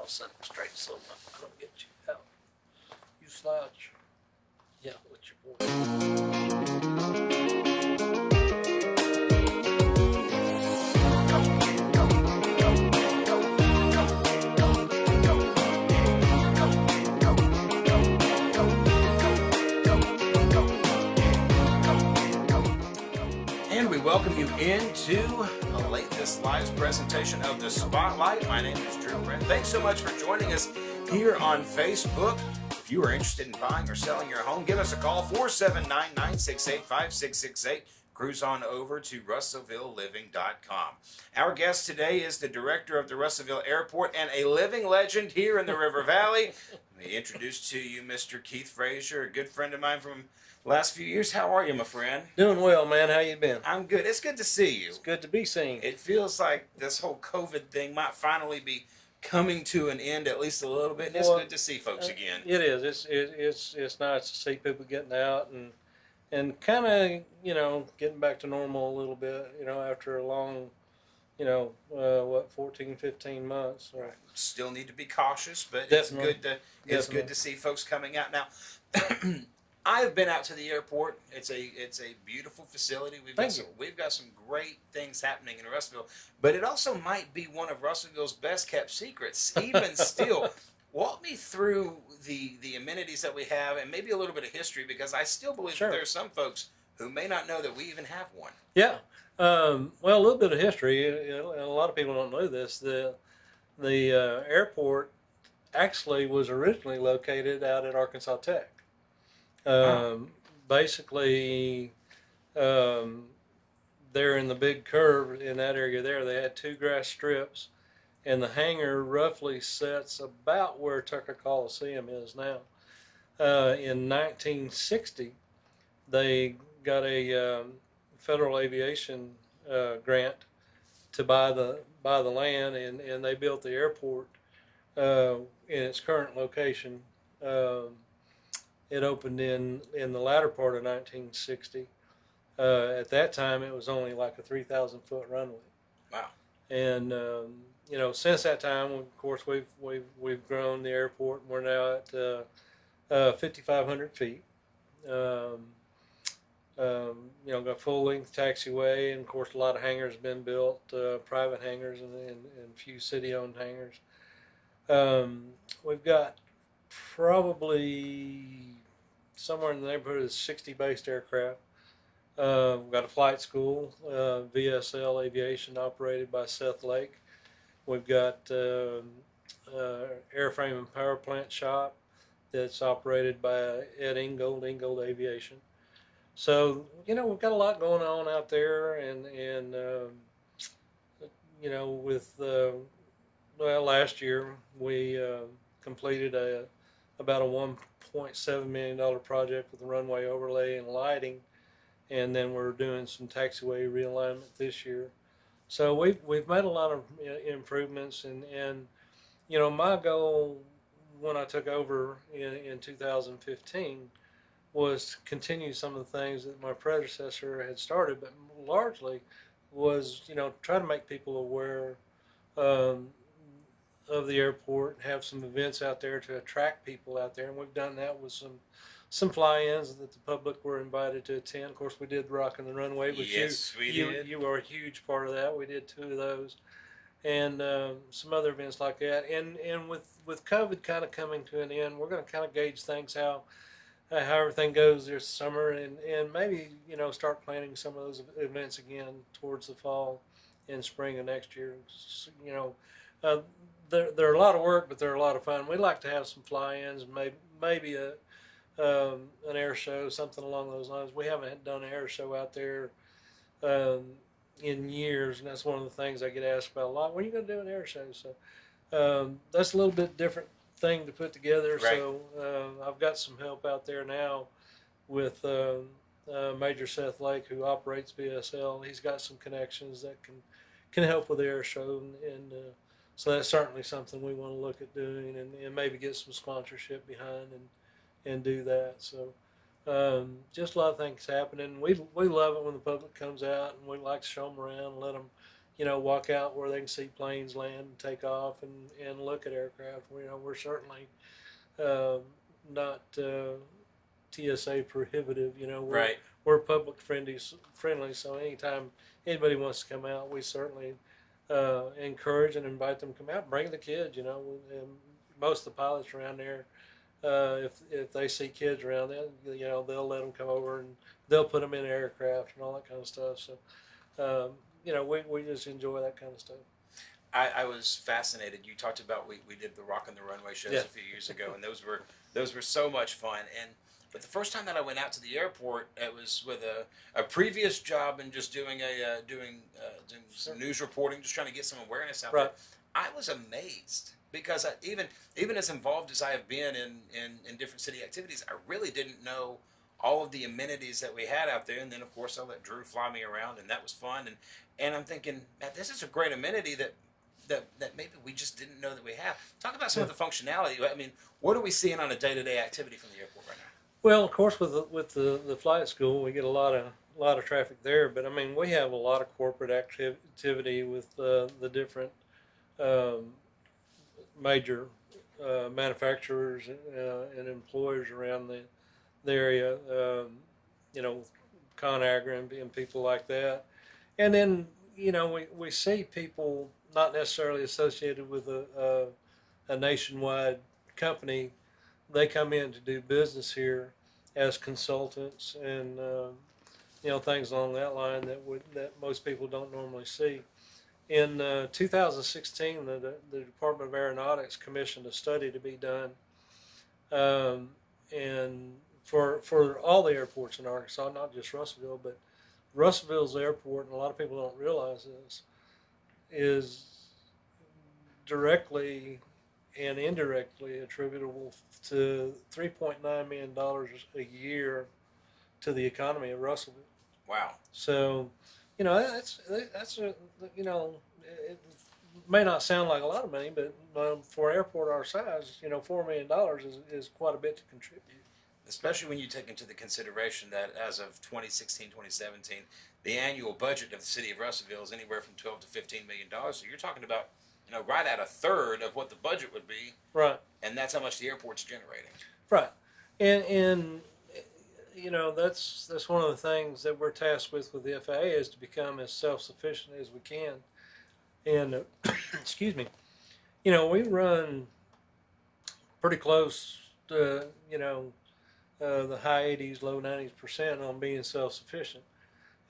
I'll send them straight so I don't get you out. You slouch. Yeah, with your boy. And we welcome you into the latest live presentation of The Spotlight. My name is Drew Brent. Thanks so much for joining us here on Facebook. If you are interested in buying or selling your home, give us a call, 479-968-5668. Cruise on over to RussellvilleLiving.com. Our guest today is the director of the Russellville Airport and a living legend here in the River Valley. Let me introduce to you Mr. Keith Frazier, a good friend of mine from the last few years. How are you, my friend? Doing well, man. How you been? I'm good. It's good to see you. It's good to be seen. It feels like this whole COVID thing might finally be coming to an end, at least a little bit. And it's good to see folks again. It is. It's nice to see people getting out and kind of, getting back to normal a little bit, after a long, 14, 15 months. So. Right. Still need to be cautious, but Definitely. it's good to see folks coming out. Now, I have been out to the airport. It's a beautiful facility. We've got some great things happening in Russellville, but it also might be one of Russellville's best kept secrets. Even still, walk me through the amenities that we have and maybe a little bit of history, because I still believe that there are some folks who may not know that we even have one. Yeah. Well, a little bit of history. A lot of people don't know this. The airport actually was originally located out at Arkansas Tech. Basically, there in the big curve in that area there, they had two grass strips, and the hangar roughly sits about where Tucker Coliseum is now. In 1960, they got a federal aviation grant to buy the land, and they built the airport in its current location. It opened in the latter part of 1960. At that time, it was only like a 3,000-foot runway. Wow! And since that time, of course, we've grown the airport, and we're now at 5,500 feet. Got full-length taxiway, and of course, a lot of hangars been built, private hangars and a few city-owned hangars. We've got probably somewhere in the neighborhood of 60 based aircraft. We've got a flight school, VSL Aviation, operated by Seth Lake. We've got airframe and power plant shop that's operated by Ed Ingold Aviation. So, we've got a lot going on out there, and with last year we completed about a $1.7 million project with the runway overlay and lighting, and then we're doing some taxiway realignment this year. So we've made a lot of improvements, and my goal when I took over in 2015 was to continue some of the things that my predecessor had started, but largely was try to make people aware of the airport, have some events out there to attract people out there, and we've done that with some fly-ins that the public were invited to attend. Of course, we did Rockin' the Runway, which we did. You were a huge part of that. We did 2 of those, and some other events like that. And with COVID kind of coming to an end, we're going to kind of gauge things how everything goes this summer, and maybe start planning some of those events again towards the fall and spring of next year. They're a lot of work, but they're a lot of fun. We'd like to have some fly-ins, maybe an air show, something along those lines. We haven't done an air show out there in years, and that's one of the things I get asked about a lot. When are you going to do an air show? So that's a little bit different thing to put together. Right. So I've got some help out there now with Major Seth Lake, who operates VSL. He's got some connections that can help with the air show, and so that's certainly something we want to look at doing, and maybe get some sponsorship behind and do that. So just a lot of things happening. We love it when the public comes out, and we like to show them around and let them walk out where they can see planes land and take off and look at aircraft. We're certainly uh, not TSA prohibitive. Right. We're public friendly. So anytime anybody wants to come out, we certainly encourage and invite them to come out. Bring the kids. And most of the pilots around there, if they see kids around, they'll let them come over and they'll put them in aircraft and all that kind of stuff. So we just enjoy that kind of stuff. I was fascinated. You talked about we did the Rock on the Runway shows Yeah. a few years ago, and those were so much fun. But the first time that I went out to the airport, it was with a previous job and just doing doing some news reporting, just trying to get some awareness out Right. there. I was amazed because even as involved as I have been in different city activities, I really didn't know all of the amenities that we had out there. And then of course I let Drew fly me around, and that was fun. And I'm thinking, man, this is a great amenity that maybe we just didn't know that we have. Talk about some of the functionality. I mean, what are we seeing on a day-to-day activity from the airport right now? Well, of course, with the flight school, we get a lot of traffic there. But I mean, we have a lot of corporate activity with the different major manufacturers and employers around the area. ConAgra and people like that. And then we see people not necessarily associated with a nationwide company. They come in to do business here as consultants and things along that line that most people don't normally see. In 2016, the Department of Aeronautics commissioned a study to be done, and for all the airports in Arkansas, not just Russellville, but Russellville's airport, and a lot of people don't realize this, is directly and indirectly attributable to $3.9 million a year to the economy of Russellville. Wow. So, that's it may not sound like a lot of money, but for an airport our size, $4 million is quite a bit to contribute. Especially when you take into the consideration that as of 2016, 2017, the annual budget of the city of Russellville is anywhere from $12 to $15 million. So you're talking about, right at a third of what the budget would be. Right. And that's how much the airport's generating. Right. And that's one of the things that we're tasked with the FAA is to become as self-sufficient as we can. And excuse me, we run pretty close to the high 80s, low 90s% on being self-sufficient,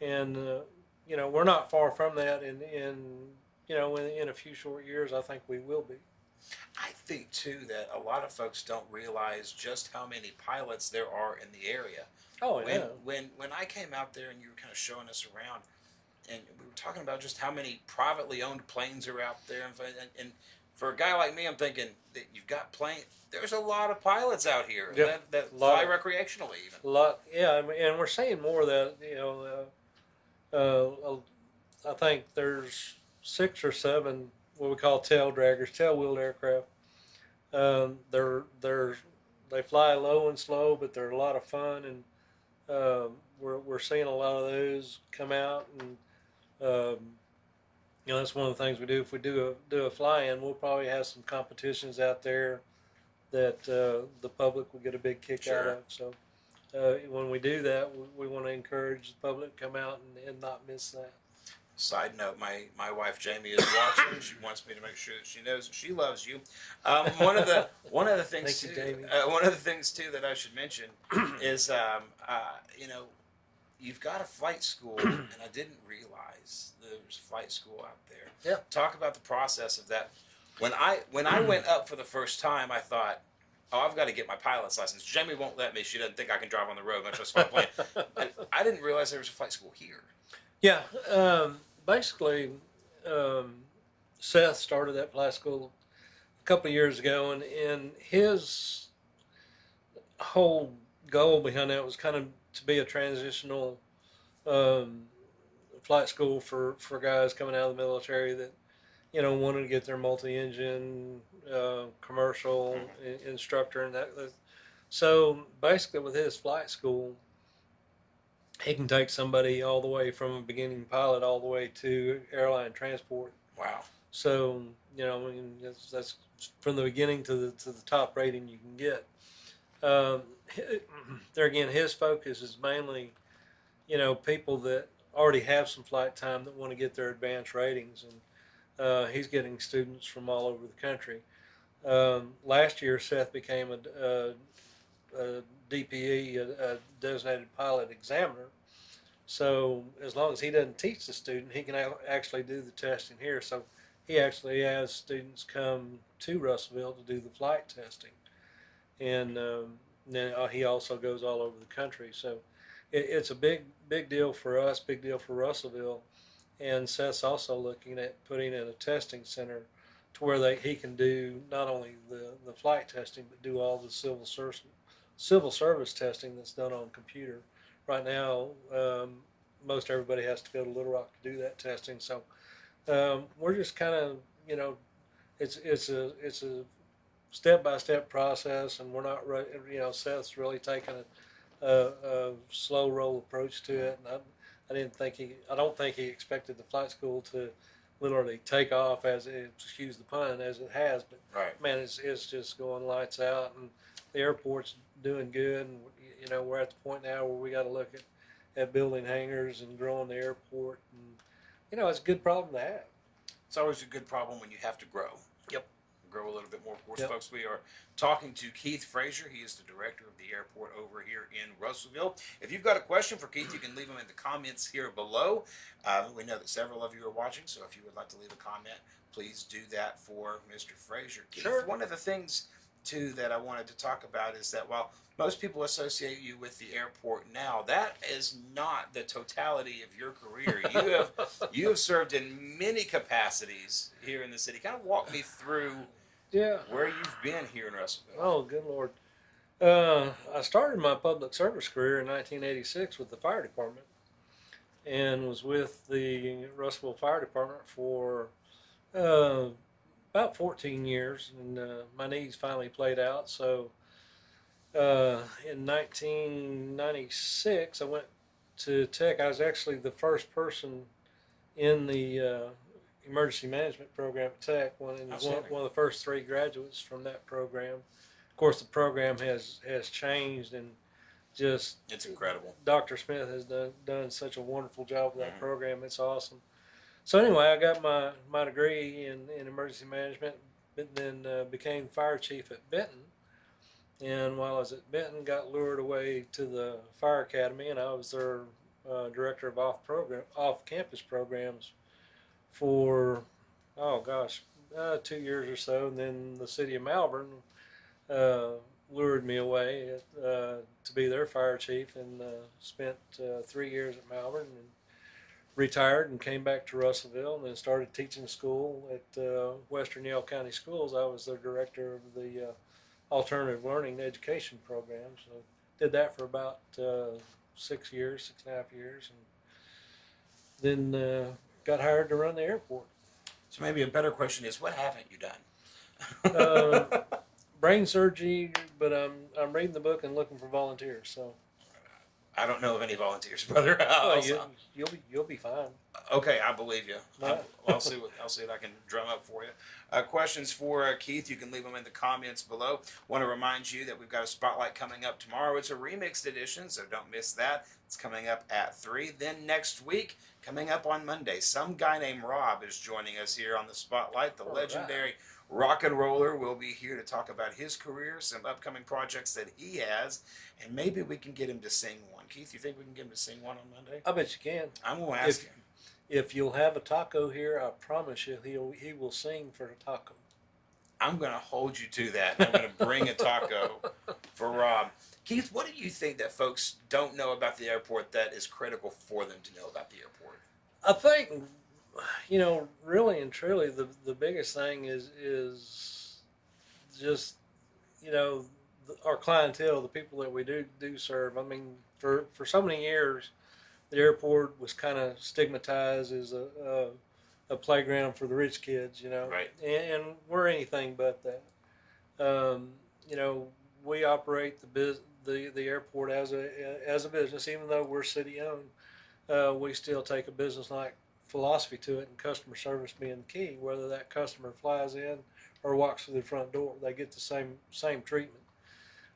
and we're not far from that. In a few short years, I think we will be. I think too that a lot of folks don't realize just how many pilots there are in the area. Oh yeah. When I came out there and you were kind of showing us around, and we were talking about just how many privately owned planes are out there, and for a guy like me, I'm thinking that you've got planes. There's a lot of pilots out here that fly recreationally even. A lot, yeah, and we're seeing more of that. I think there's 6 or 7 what we call tail draggers, tail-wheeled aircraft. They fly low and slow, but they're a lot of fun, and we're seeing a lot of those come out. And that's one of the things we do. If we do a fly-in, we'll probably have some competitions out there that the public will get a big kick out of. So when we do that, we want to encourage the public to come out and not miss that. Side note, my wife Jamie is watching. She wants me to make sure that she knows that she loves you. One of the things Thank you, too, Jamie. one of the things too that I should mention is you've got a flight school, and I didn't realize there's a flight school out there. Yeah. Talk about the process of that. When I went up for the first time, I thought, oh, I've got to get my pilot's license. Jamie won't let me. She doesn't think I can drive on the road, much less fly a plane. And I didn't realize there was a flight school here. Yeah, basically, Seth started that flight school a couple of years ago, and his whole goal behind that was kind of to be a transitional flight school for guys coming out of the military that wanted to get their multi-engine commercial instructor and that. So basically, with his flight school, he can take somebody all the way from a beginning pilot all the way to airline transport. Wow. So I mean, that's from the beginning to the top rating you can get. Um, there again, his focus is mainly people that already have some flight time that want to get their advanced ratings, and he's getting students from all over the country. Last year, Seth became a DPE, a designated pilot examiner. So as long as he doesn't teach the student, he can actually do the testing here. So he actually has students come to Russellville to do the flight testing, and then he also goes all over the country. So it's a big deal for us, big deal for Russellville, and Seth's also looking at putting in a testing center to where he can do not only the flight testing but do all the civil service testing that's done on computer. Right now, most everybody has to go to Little Rock to do that testing. So we're just kind of it's a step-by-step process, and we're not Seth's really taking a slow roll approach to it, and I don't think he expected the flight school to literally take off, excuse the pun, as it has. But right. Man, it's just going lights out, and the airport's doing good, and we're at the point now where we got to look at building hangars and growing the airport, and it's a good problem to have. It's always a good problem when you have to grow. Yep. Grow a little bit more. Of course, Yep. folks, we are talking to Keith Frazier. He is the director of the airport over here in Russellville. If you've got a question for Keith, you can leave them in the comments here below. We know that several of you are watching, so if you would like to leave a comment, please do that for Mr. Frazier. Keith, Sure. One of the things, too, that I wanted to talk about is that while most people associate you with the airport now, that is not the totality of your career. You have served in many capacities here in the city. Kind of walk me through where you've been here in Russellville. Oh, good Lord. I started my public service career in 1986 with the fire department, and was with the Russellville Fire Department for about 14 years, and my knees finally played out. So in 1996, I went to Tech. I was actually the first person in the emergency management program at Tech. One of the first 3 graduates from that program. Of course, the program has changed, and just it's incredible. Dr. Smith has done such a wonderful job with that program. It's awesome. So anyway, I got my degree in emergency management, but then became fire chief at Benton. And while I was at Benton, got lured away to the fire academy, and I was their director of off-campus programs for 2 years or so. And then the city of Malvern lured me away to be their fire chief, and spent 3 years at Malvern, and retired and came back to Russellville, and then started teaching school at Western Yale County Schools. I was their director of the alternative learning education program. So did that for about 6 years, 6.5 years, and then got hired to run the airport. So maybe a better question is, what haven't you done? Brain surgery, but I'm reading the book and looking for volunteers. So I don't know of any volunteers, brother. You'll be fine. Okay, I believe you. I'll see what I can drum up for you. Questions for Keith, you can leave them in the comments below. Want to remind you that we've got a spotlight coming up tomorrow. It's a remixed edition, so don't miss that. It's coming up at 3. Then next week, coming up on Monday, some guy named Rob is joining us here on the spotlight. The legendary rock and roller will be here to talk about his career, some upcoming projects that he has, and maybe we can get him to sing one. Keith, you think we can get him to sing one on Monday? I bet you can. I'm going to ask him. If you'll have a taco here, I promise you he will sing for a taco. I'm going to hold you to that. I'm going to bring a taco for Rob. Keith, what do you think that folks don't know about the airport that is critical for them to know about the airport? I think, really and truly, the biggest thing is just, our clientele, the people that we do serve. I mean, for so many years, the airport was kind of stigmatized as a playground for the rich kids, Right. and we're anything but that. we operate the airport as a business, even though we're city owned. We still take a business like philosophy to it, and customer service being the key. Whether that customer flies in or walks through the front door, they get the same treatment.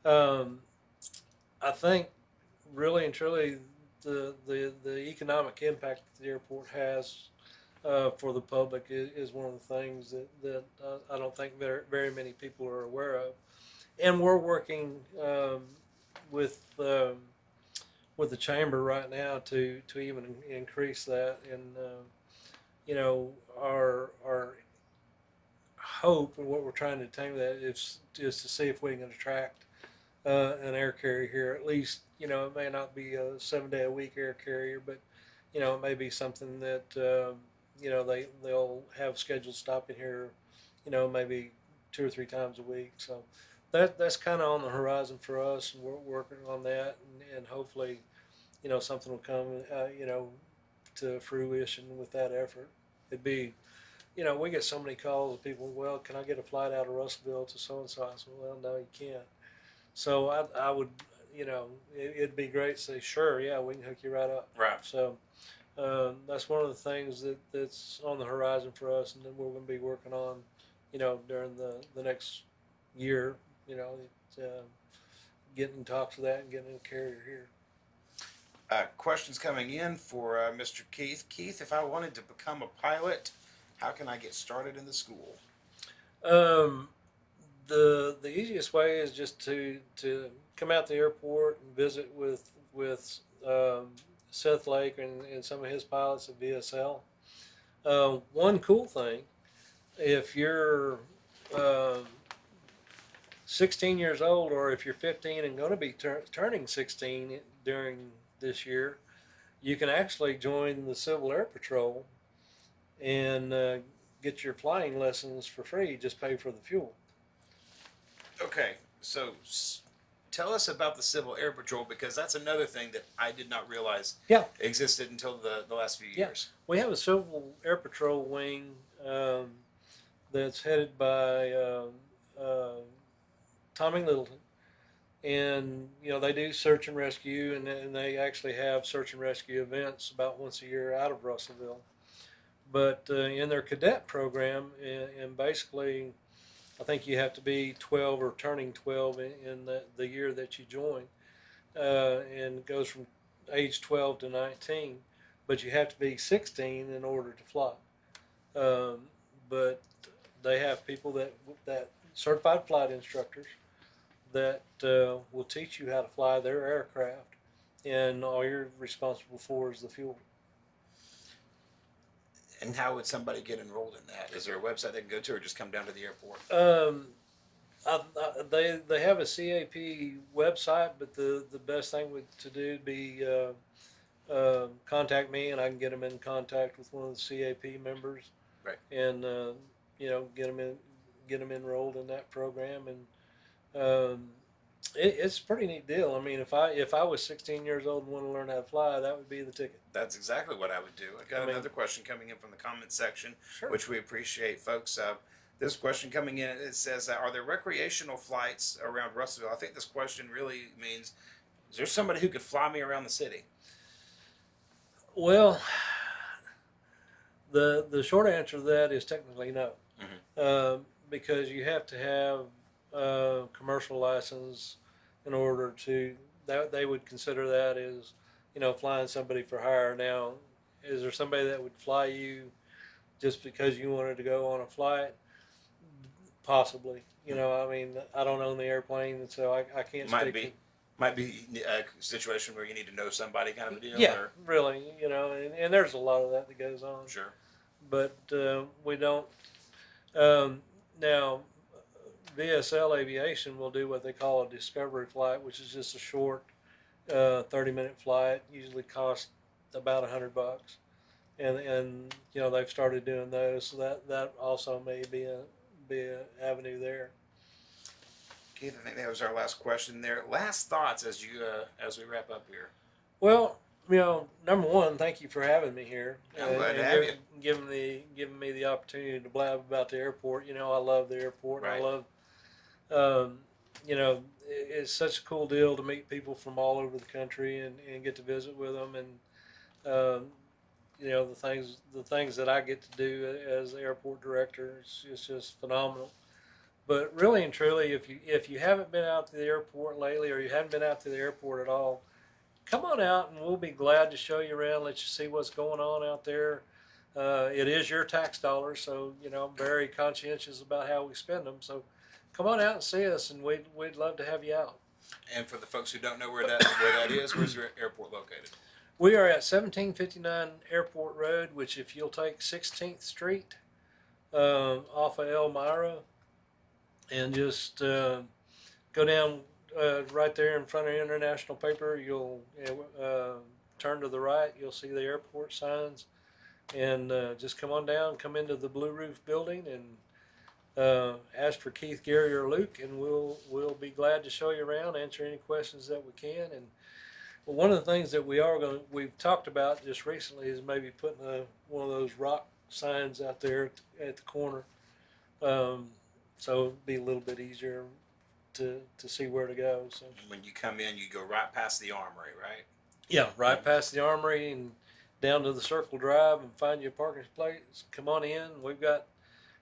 I think really and truly the economic impact that the airport has for the public is one of the things that I don't think very many people are aware of. And we're working with with the chamber right now to even increase that. And our hope and what we're trying to attain that is to see if we can attract an air carrier here. At least it may not be a 7-day-a-week air carrier, but it may be something that they'll have scheduled stopping here, maybe 2 or 3 times a week. So that's kind of on the horizon for us, and we're working on that, and hopefully, something will come, to fruition with that effort. It'd be, we get so many calls of people. Well, can I get a flight out of Russellville to so and so? I said, well, no, you can't. So I would, it'd be great to say, sure, yeah, we can hook you right up. Right. So that's one of the things that's on the horizon for us, and then we're going to be working on, during the next year, getting in talks with that and getting a carrier here. Questions coming in for Mr. Keith. Keith, if I wanted to become a pilot, how can I get started in the school? The easiest way is just to come out to the airport and visit with Seth Lake and some of his pilots at VSL. One cool thing, if you're 16 years old, or if you're 15 and going to be turning 16 during this year, you can actually join the Civil Air Patrol and get your flying lessons for free. Just pay for the fuel. Okay, so tell us about the Civil Air Patrol, because that's another thing that I did not realize existed until the last few years. We have a Civil Air Patrol wing that's headed by Tommy Littleton. And, they do search and rescue, and they actually have search and rescue events about once a year out of Russellville. But in their cadet program, and basically, I think you have to be 12 or turning 12 in the year that you join. And it goes from age 12 to 19. But you have to be 16 in order to fly. But they have people that certified flight instructors that will teach you how to fly their aircraft, and all you're responsible for is the fuel. And how would somebody get enrolled in that? Is there a website they can go to, or just come down to the airport? They have a CAP website, but the best thing to do would be contact me, and I can get them in contact with one of the CAP members, right? And get them enrolled in that program. And it's a pretty neat deal. I mean, if I was 16 years old and wanted to learn how to fly, that would be the ticket. That's exactly what I would do. I got another question coming in from the comments section, sure, which we appreciate, folks. This question coming in, it says, are there recreational flights around Russellville? I think this question really means, is there somebody who could fly me around the city? Well, the short answer to that is technically no. Mm-hmm. Because you have to have a commercial license in order to, that they would consider that as, flying somebody for hire. Now, is there somebody that would fly you just because you wanted to go on a flight? Possibly. I mean, I don't own the airplane, and so I can't speak. Might be a situation where you need to know somebody, kind of a deal. Yeah, really. And there's a lot of that goes on. Sure. But we don't. Now, VSL Aviation will do what they call a discovery flight, which is just a short 30-minute flight. Usually costs about $100, and they've started doing those. So that also may be an avenue there. Keith, I think that was our last question there. Last thoughts as we wrap up here. Well, number one, thank you for having me here. I'm glad to have you. Giving me the opportunity to blab about the airport. I love the airport. Right. And I love, it's such a cool deal to meet people from all over the country and get to visit with them, and you know, the things that I get to do as the airport director is just phenomenal. But really and truly, if you haven't been out to the airport lately, or you haven't been out to the airport at all, come on out and we'll be glad to show you around, let you see what's going on out there. It is your tax dollars, so you know I'm very conscientious about how we spend them. So come on out and see us, and we'd love to have you out. And for the folks who don't know where that is, where's your airport located? We are at 1759 Airport Road, which if you'll take 16th Street off of Elmira and just go down right there in front of International Paper, you'll turn to the right. You'll see the airport signs, and just come on down, come into the Blue Roof building, and ask for Keith, Gary, or Luke, and we'll be glad to show you around, answer any questions that we can. And well, one of the things that we've talked about just recently is maybe putting one of those rock signs out there at the corner, so it'll be a little bit easier to see where to go. So when you come in, you go right past the armory, right? Yeah, right past the armory and down to the Circle Drive and find you a parking place. Come on in. We've got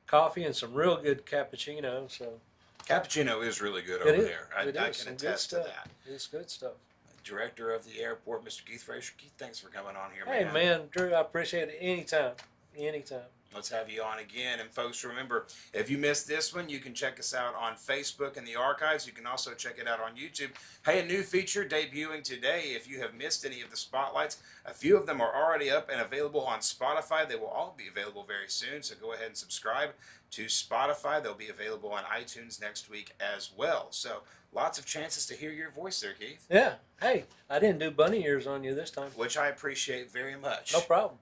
coffee and some real good cappuccino. So Cappuccino is really good over there. I can attest to that. It's good stuff. Director of the airport, Mr. Keith Frazier. Keith, thanks for coming on here, man. Hey, man, Drew, I appreciate it anytime. Let's have you on again. And folks, remember, if you missed this one, you can check us out on Facebook in the archives. You can also check it out on YouTube. Hey, a new feature debuting today. If you have missed any of the spotlights, a few of them are already up and available on Spotify. They will all be available very soon, so go ahead and subscribe to Spotify. They'll be available on iTunes next week as well. So lots of chances to hear your voice there, Keith. Yeah. Hey, I didn't do bunny ears on you this time. Which I appreciate very much. No problem.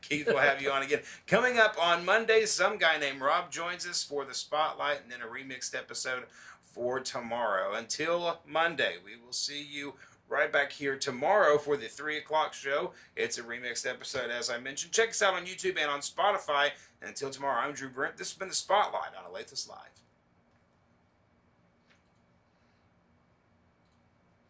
Keith will have you on again. Coming up on Monday, some guy named Rob joins us for the Spotlight and then a remixed episode for tomorrow. Until Monday, we will see you right back here tomorrow for the 3 o'clock show. It's a remixed episode, as I mentioned. Check us out on YouTube and on Spotify. And until tomorrow, I'm Drew Brent. This has been the Spotlight on Olathe Live.